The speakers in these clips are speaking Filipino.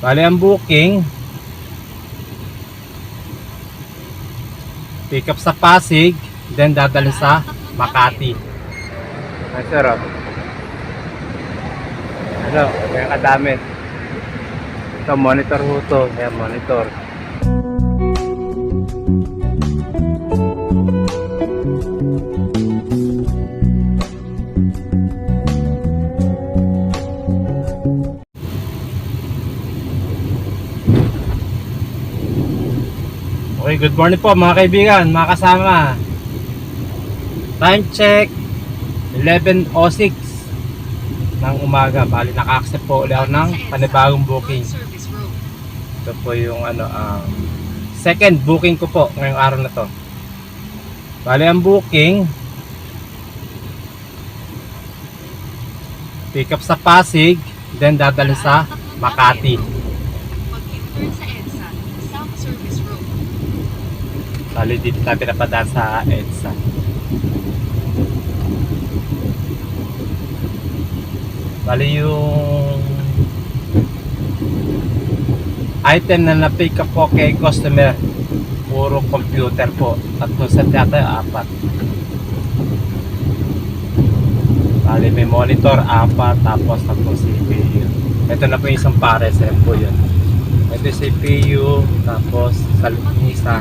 Bali ang booking, pick up sa Pasig, then dadalhin sa Makati. Ay, sarap. Ano, kaya kadami. Ito, monitor ho to. Ayan, monitor. Okay, good morning po mga kaibigan, mga kasama. Time check 11:06 ng umaga. Bali naka-accept po ulit ako ng panibagong booking. Ito po yung second booking ko po ngayong araw na to. Bali ang booking, pick up sa Pasig, then dadalhin sa Makati. Bali dito tayo pinapadaan sa EDSA. Bali yung item na na-pick up po kay customer, puro computer po. Tatlong set yata yung 4. Bali may monitor 4, tapos tatlong CPU. Ito na po yung isang pares, po yun. Ito yung CPU, tapos sa isa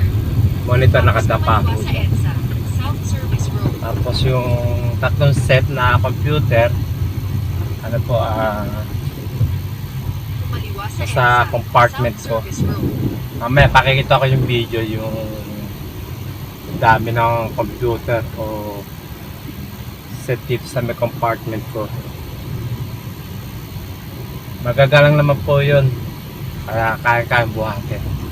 monitor nakadapa po. Tapos yung tatlong set na computer, ano po, sa compartment ko. Mamaya pakikita ko yung video, yung dami ng computer o set dito sa may compartment ko. Magagalang naman po yun, kaya kaya buhatin.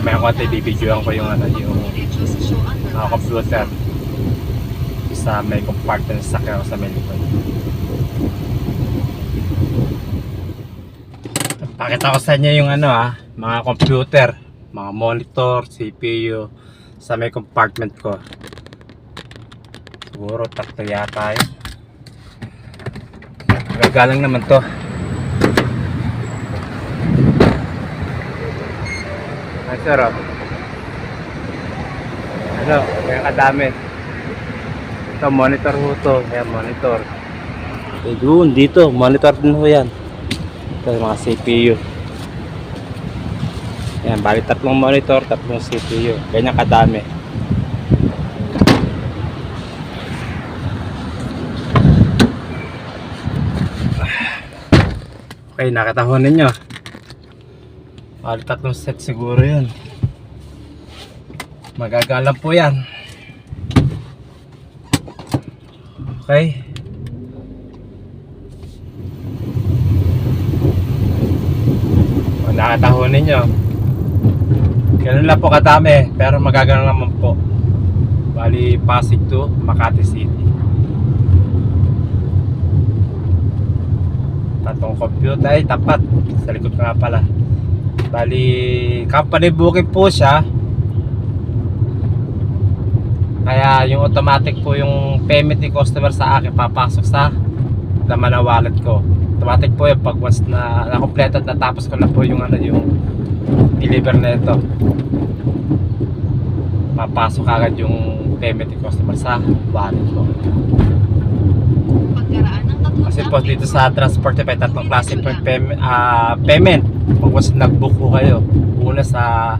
May konti bibidyoan ko yung yung computer sa may compartment sa sakya sa may likod. Pakita ko sa inyo yung mga computer, mga monitor, CPU sa may compartment ko. Siguro tatlo yata yun. Gagalang naman to. Ay, sarap. Ano, kaya kadami. Ito, monitor ho to. Ayan, monitor. Doon, dito, monitor din ho yan. Ito, mga CPU. Ayan, bali tatlong monitor, tatlong CPU. Ganyan kadami. Okay, nakatahon ninyo. Bali tatlong set siguro yun. Magagalang po yan. Okay. Nakatahon ninyo. Ganun lang po kadami, pero magagalang naman po. Bali Pasig to Makati City. Tatlong computer ay tapat. Sa likod nga pala. Bali, company booking po siya. Kaya yung automatic po yung payment ni customer sa akin papasok sa laman na wallet ko. Automatic po yung pag once na na-complete at natapos ko na po yung yung deliver na ito. Papasok agad yung payment ni customer sa wallet ko. Kasi po dito sa Transportify, tatlong klase po payment. Pag once nag-book ko kayo, una sa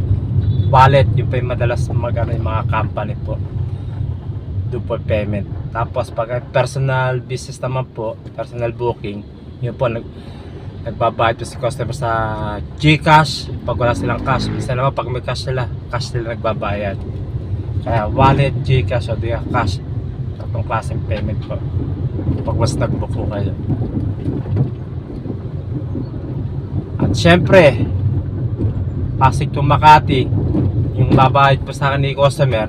wallet, yung pa yung madalas yung mga company po, do po payment. Tapos pag personal business naman po, personal booking, yun po nagbabayad po si customer sa GCash pag wala silang cash. Minsan naman pag may cash sila nagbabayad. Kaya wallet, GCash o di cash, tatlong klaseng payment po pag was nag-book ko kayo. At syempre Pasig to Makati, yung babayad po sa akin ni customer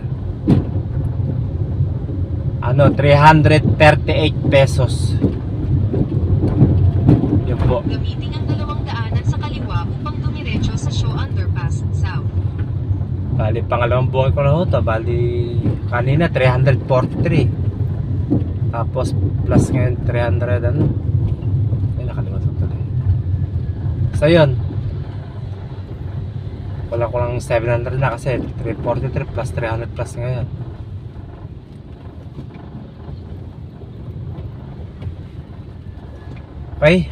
338 pesos. Yun po. Gamitin ang dalawang daanan sa kaliwa upang dumiretso sa Shaw Underpass South. Bali, pangalawang buwan ko na ho to. Bali, kanina 343. Tapos, plus ngayon 300 ano. Ay, nakalimutan ko tuloy. So, yun. Wala ko lang 700 na kasi 343 plus 300 plus ngayon. Okay.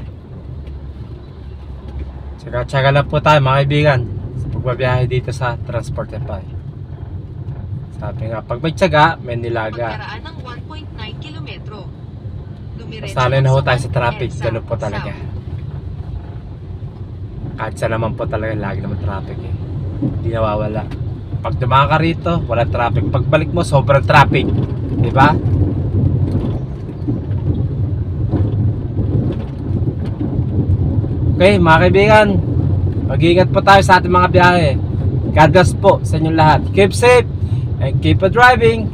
Tsaga-tsaga lang po tayo mga kaibigan sa pagbabiyahe dito sa Transportify. Sabi nga, pag may tsaga, may nilaga. Pagkaraan ng 1.9 kilometro. Masanay na ho tayo sa traffic, ganun po talaga. Kahit sa naman po talaga, lagi naman traffic eh. Hindi nawawala. Pag dumaan ka rito, wala traffic. Pagbalik mo, sobrang traffic. Diba? Okay, mga kaibigan, mag-iingat po tayo sa ating mga biyahe. God bless po sa inyong lahat. Keep safe and keep on driving.